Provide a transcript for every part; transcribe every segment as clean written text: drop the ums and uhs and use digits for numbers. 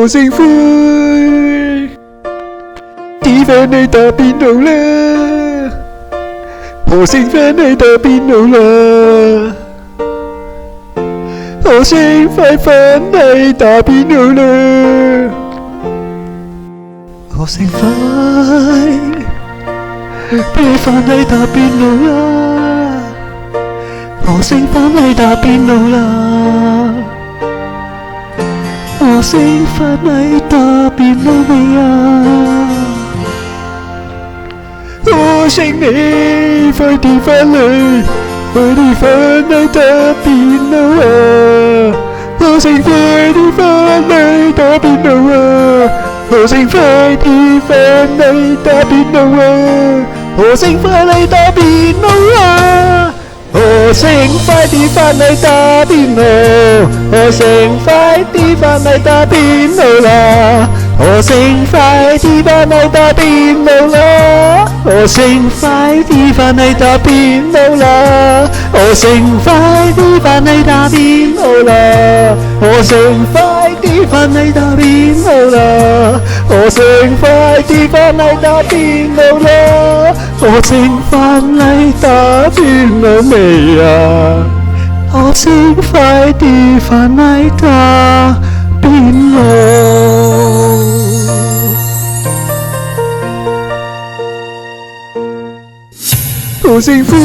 幸福，地方你打邊爐啦，我食飯你打邊爐啦，我食飯你打邊爐啦，我食飯你打邊爐啦，我食飯你打邊爐啦。我食飯你打邊爐未啊？我請你快啲返嚟，快啲返嚟打邊爐啊！我請快啲返嚟打邊爐啊！我請快啲返嚟打邊爐啊！我請快嚟打邊爐啊！我請快啲返嚟打邊爐，我請快啲返嚟打邊爐啦！我請快啲返嚟打邊爐啦！我請快啲返嚟打邊爐啦！我請快啲返嚟打邊爐啦！我請快啲返嚟打邊爐啦！我請快啲返嚟打邊爐啦！我請返嚟打邊爐未啊？我請快啲返嚟打邊爐。我請快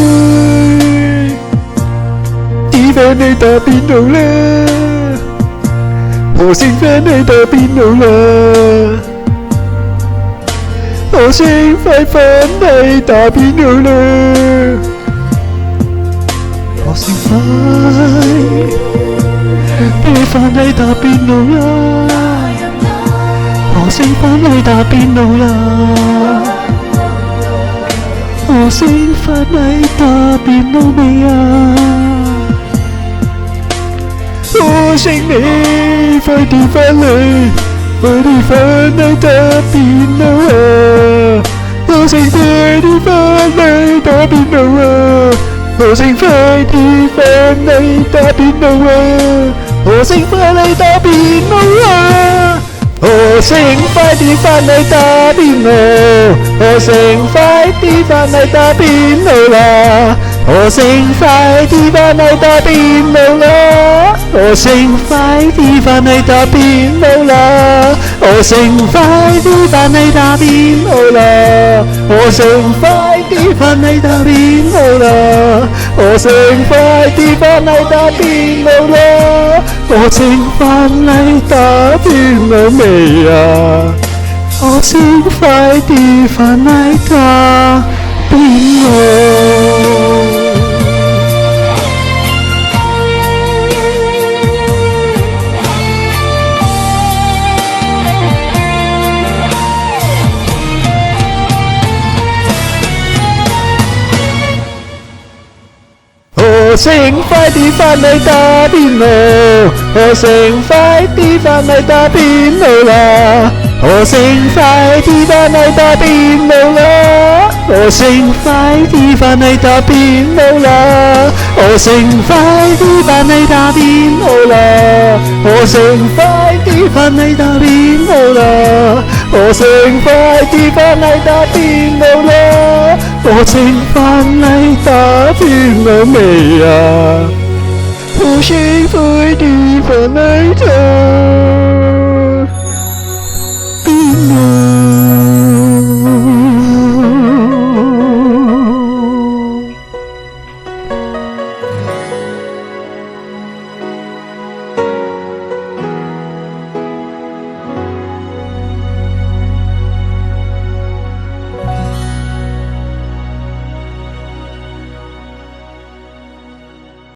啲返嚟打邊爐啦！我請返嚟打邊爐啦！我請快返嚟打邊爐啦！我請快啲返嚟打邊爐啦！我請返嚟打邊爐啦！我請返嚟打邊爐未啊？我請你快啲返嚟，快啲返嚟打邊爐啊！我請快啲返嚟打邊爐啊！我請快啲返嚟打邊爐啊！我請快嚟打邊爐啊！我請快啲返嚟打邊爐，我請快啲返嚟打邊爐啦！我請快啲返嚟打邊爐啦！我請快啲返嚟打邊爐啦！我請快啲返嚟打邊爐啦！我請快啲返嚟打邊爐啦！我請快啲返嚟打邊爐啦！我請返嚟打邊爐未啊？我請快啲返嚟打邊爐。我請快啲返嚟打邊爐，我請快啲返嚟打邊爐啦！我請快啲返嚟打邊爐啦！我請快啲返嚟打邊爐啦！我請快啲返嚟打邊爐啦！我請快啲返嚟打邊爐啦！我請快啲返嚟打邊爐啦！我請返嚟打邊爐未啊？我請快啲返嚟打。